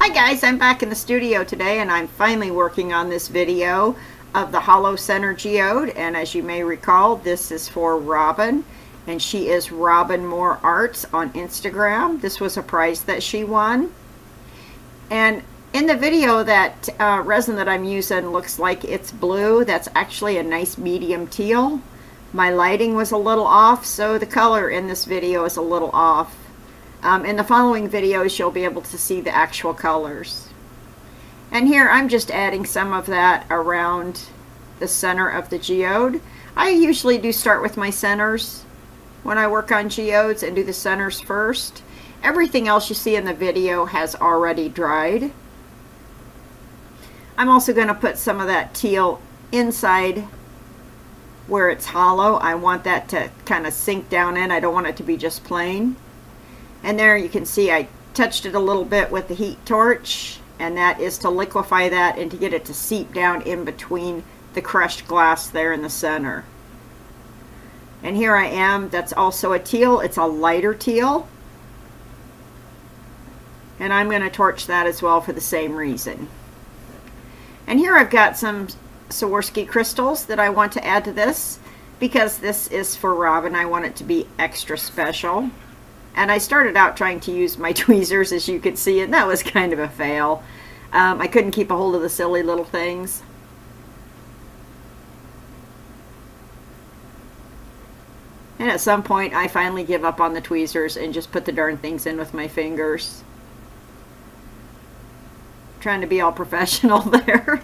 Hi guys, I'm back in the studio today and I'm finally working on this video of the Hollow Center Geode, and as you may recall, this is for Robin, and she is Robin Moore Arts on Instagram. This was a prize that she won. And in the video, that resin that I'm using looks like it's blue. That's actually a nice medium teal. My lighting was a little off, so the color in this video is a little off. In the following videos, you'll be able to see the actual colors. And here I'm just adding some of that around the center of the geode. I usually do start with my centers when I work on geodes and do the centers first. Everything else you see in the video has already dried. I'm also going to put some of that teal inside where it's hollow. I want that to kind of sink down in. I don't want it to be just plain. And there you can see I touched it a little bit with the heat torch, and that is to liquefy that and to get it to seep down in between the crushed glass there in the center. And here I am, that's also a teal. It's a lighter teal. And I'm going to torch that as well for the same reason. And here I've got some Swarovski crystals that I want to add to this because this is for Robin. I want it to be extra special. And I started out trying to use my tweezers, as you can see, and that was kind of a fail. I couldn't keep a hold of the silly little things. And at some point, I finally give up on the tweezers and just put the darn things in with my fingers. Trying to be all professional there.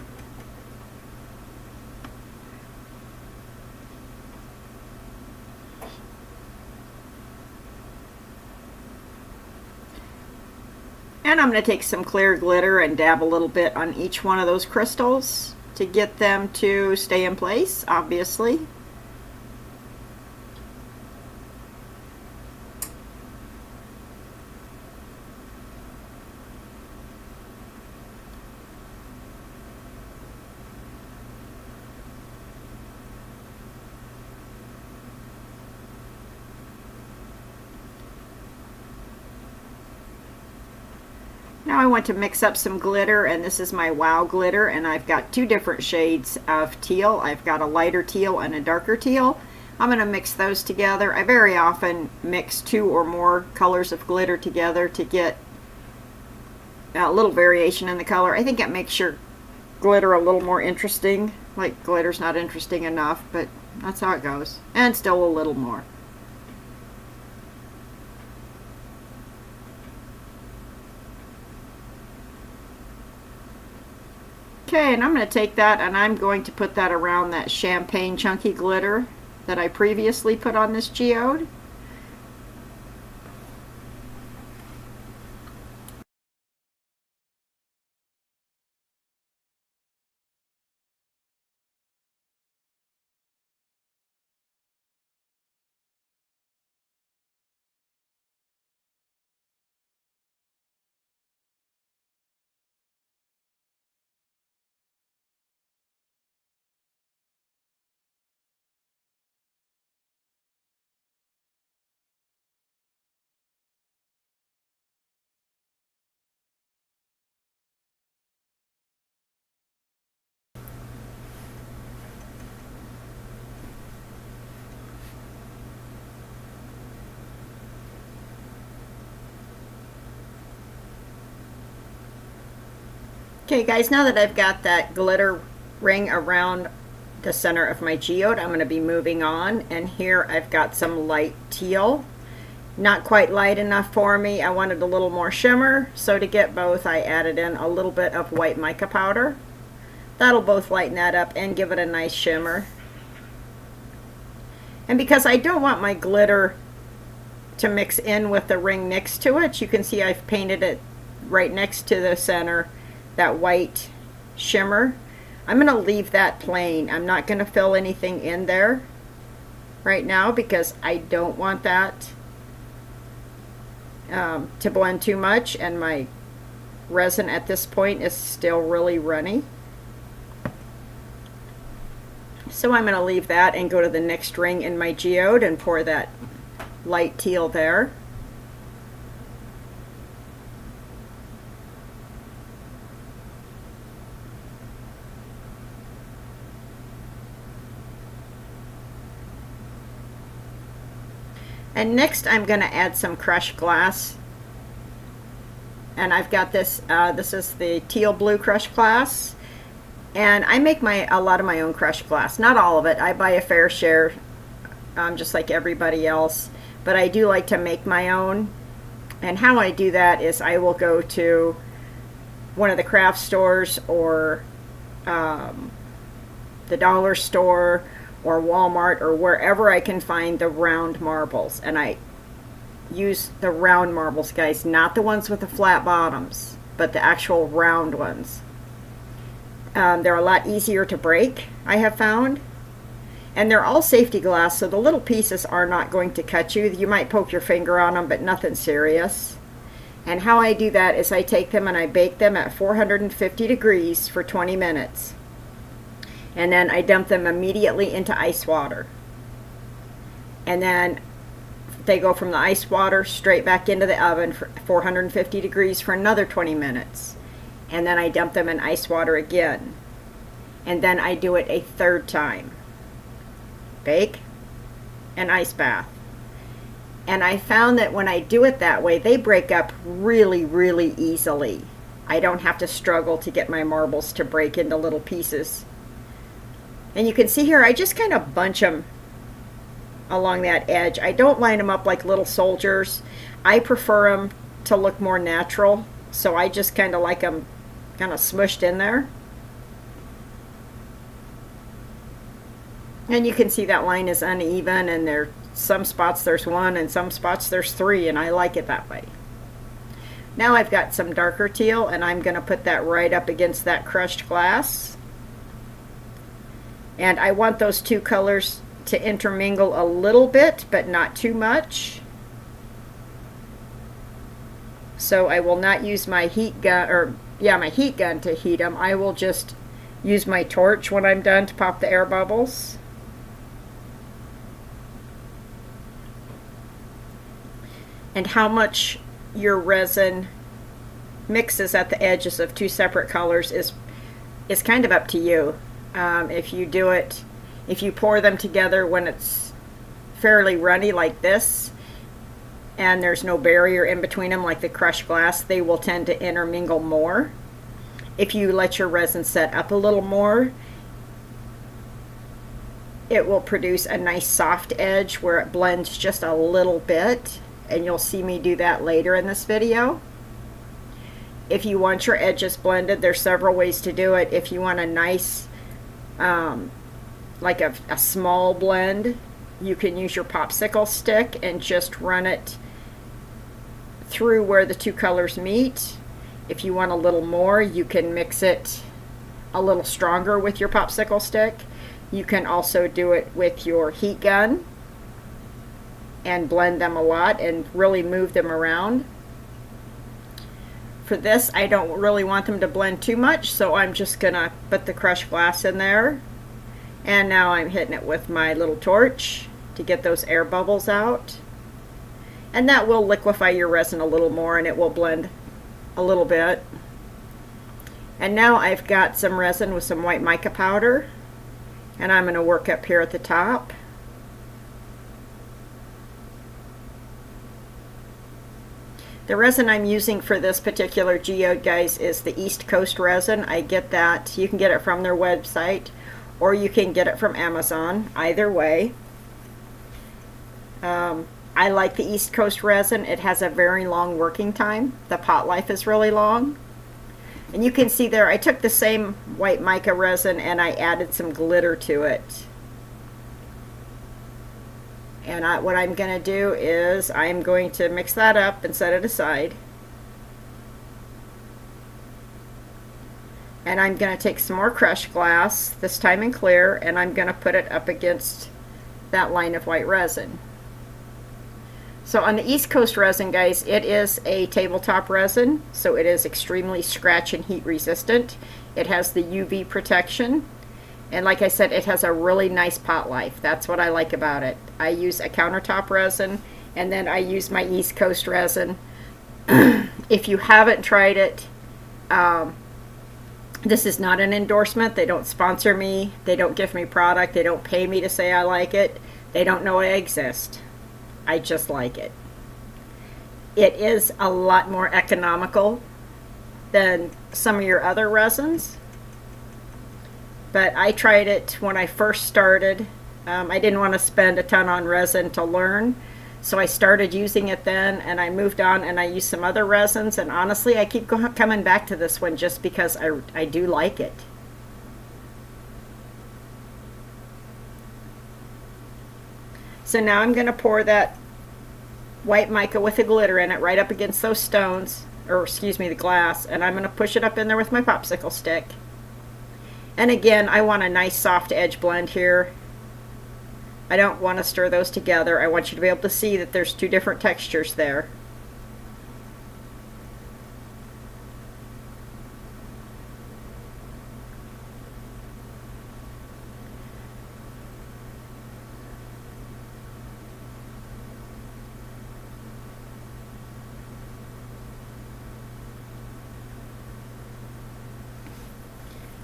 And I'm going to take some clear glitter and dab a little bit on each one of those crystals to get them to stay in place, obviously. Now I want to mix up some glitter, and this is my Wow glitter, and I've got two different shades of teal. I've got a lighter teal and a darker teal. I'm going to mix those together. I very often mix two or more colors of glitter together to get a little variation in the color. I think it makes your glitter a little more interesting. Like, glitter's not interesting enough, but that's how it goes. And still a little more. Okay, and I'm going to take that and I'm going to put that around that champagne chunky glitter that I previously put on this geode. Okay guys, now that I've got that glitter ring around the center of my geode, I'm going to be moving on, and here I've got some light teal. Not quite light enough for me. I wanted a little more shimmer, so to get both I added in a little bit of white mica powder. That'll both lighten that up and give it a nice shimmer. And because I don't want my glitter to mix in with the ring next to it, you can see I've painted it right next to the center, that white shimmer. I'm going to leave that plain. I'm not going to fill anything in there right now because I don't want that to blend too much, and my resin at this point is still really runny. So I'm going to leave that and go to the next ring in my geode and pour that light teal there. And next I'm going to add some crushed glass. And I've got this, this is the teal blue crushed glass. And I make a lot of my own crushed glass. Not all of it. I buy a fair share, just like everybody else. But I do like to make my own. And how I do that is I will go to one of the craft stores or the dollar store or Walmart or wherever I can find the round marbles. And I use the round marbles, guys, not the ones with the flat bottoms, but the actual round ones. They're a lot easier to break, I have found. And they're all safety glass, so the little pieces are not going to cut you. You might poke your finger on them, but nothing serious. And how I do that is I take them and I bake them at 450 degrees for 20 minutes. And then I dump them immediately into ice water. And then they go from the ice water straight back into the oven for 450 degrees for another 20 minutes. And then I dump them in ice water again. And then I do it a third time. Bake and ice bath. And I found that when I do it that way, they break up really, really easily. I don't have to struggle to get my marbles to break into little pieces. And you can see here, I just kind of bunch them along that edge. I don't line them up like little soldiers. I prefer them to look more natural, so I just kind of like them kind of smushed in there. And you can see that line is uneven, and there some spots there's one and some spots there's three, and I like it that way. Now I've got some darker teal, and I'm going to put that right up against that crushed glass. And I want those two colors to intermingle a little bit, but not too much. So I will not use my heat gun, my heat gun to heat them. I will just use my torch when I'm done to pop the air bubbles. And how much your resin mixes at the edges of two separate colors is kind of up to you. If you pour them together when it's fairly runny like this, and there's no barrier in between them like the crushed glass, they will tend to intermingle more. If you let your resin set up a little more, it will produce a nice soft edge where it blends just a little bit, and you'll see me do that later in this video. If you want your edges blended, there's several ways to do it. If you want a nice like a small blend, you can use your popsicle stick and just run it through where the two colors meet. If you want a little more, you can mix it a little stronger with your popsicle stick. You can also do it with your heat gun and blend them a lot and really move them around. For this, I don't really want them to blend too much, so I'm just gonna put the crushed glass in there. And now I'm hitting it with my little torch to get those air bubbles out. And that will liquefy your resin a little more, and it will blend a little bit. And now I've got some resin with some white mica powder, and I'm going to work up here at the top. The resin I'm using for this particular geode, guys, is the East Coast resin. I get that. You can get it from their website, or you can get it from Amazon. Either way. I like the East Coast resin. It has a very long working time. The pot life is really long. And you can see there, I took the same white mica resin and I added some glitter to it. And what I'm going to do is I'm going to mix that up and set it aside. And I'm going to take some more crushed glass, this time in clear, and I'm going to put it up against that line of white resin. So on the East Coast resin, guys, it is a tabletop resin, so it is extremely scratch and heat resistant. It has the UV protection, and like I said, it has a really nice pot life. That's what I like about it. I use a countertop resin, and then I use my East Coast resin. If you haven't tried it, this is not an endorsement. They don't sponsor me. They don't give me product. They don't pay me to say I like it. They don't know I exist. I just like it. It is a lot more economical than some of your other resins, but I tried it when I first started. I didn't want to spend a ton on resin to learn, so I started using it then, and I moved on and I used some other resins, and honestly I keep coming back to this one just because I do like it. So now I'm going to pour that white mica with the glitter in it right up against those stones, or excuse me, the glass, and I'm going to push it up in there with my popsicle stick. And again, I want a nice soft edge blend here. I don't want to stir those together. I want you to be able to see that there's two different textures there.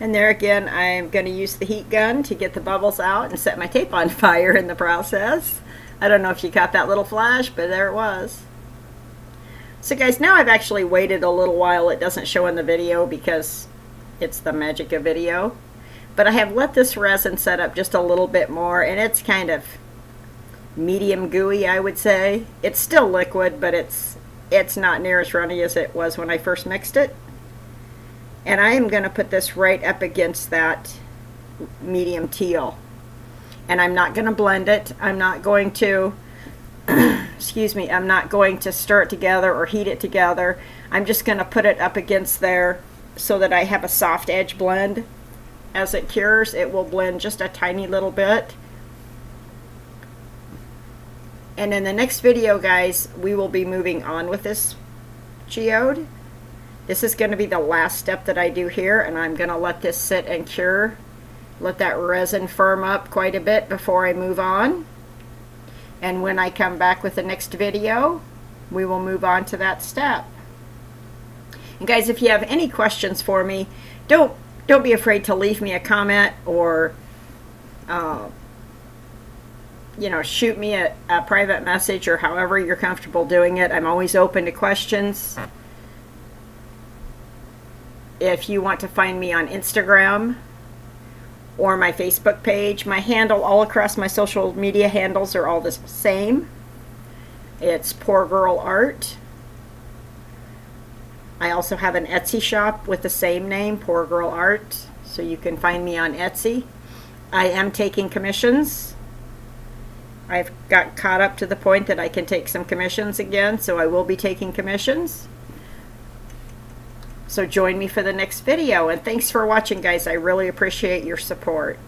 And there again, I'm going to use the heat gun to get the bubbles out and set my tape on fire in the process. I don't know if you caught that little flash, but there it was. So guys, now I've actually waited a little while. It doesn't show in the video because it's the magic of video. But I have let this resin set up just a little bit more, and it's kind of medium gooey, I would say. It's still liquid, but it's not near as runny as it was when I first mixed it. And I am going to put this right up against that medium teal. And I'm not going to blend it. I'm not going to, excuse me, I'm not going to stir it together or heat it together. I'm just going to put it up against there so that I have a soft edge blend. As it cures, it will blend just a tiny little bit. And in the next video, guys, we will be moving on with this geode. This is going to be the last step that I do here, and I'm going to let this sit and cure. Let that resin firm up quite a bit before I move on. And when I come back with the next video, we will move on to that step. And guys, if you have any questions for me, don't be afraid to leave me a comment, or shoot me a private message, or however you're comfortable doing it. I'm always open to questions. If you want to find me on Instagram or my Facebook page, my handle all across my social media handles are all the same. It's Poor Girl Art. I also have an Etsy shop with the same name, Poor Girl Art, so you can find me on Etsy. I am taking commissions. I've got caught up to the point that I can take some commissions again, so I will be taking commissions. So join me for the next video, and thanks for watching, guys. I really appreciate your support.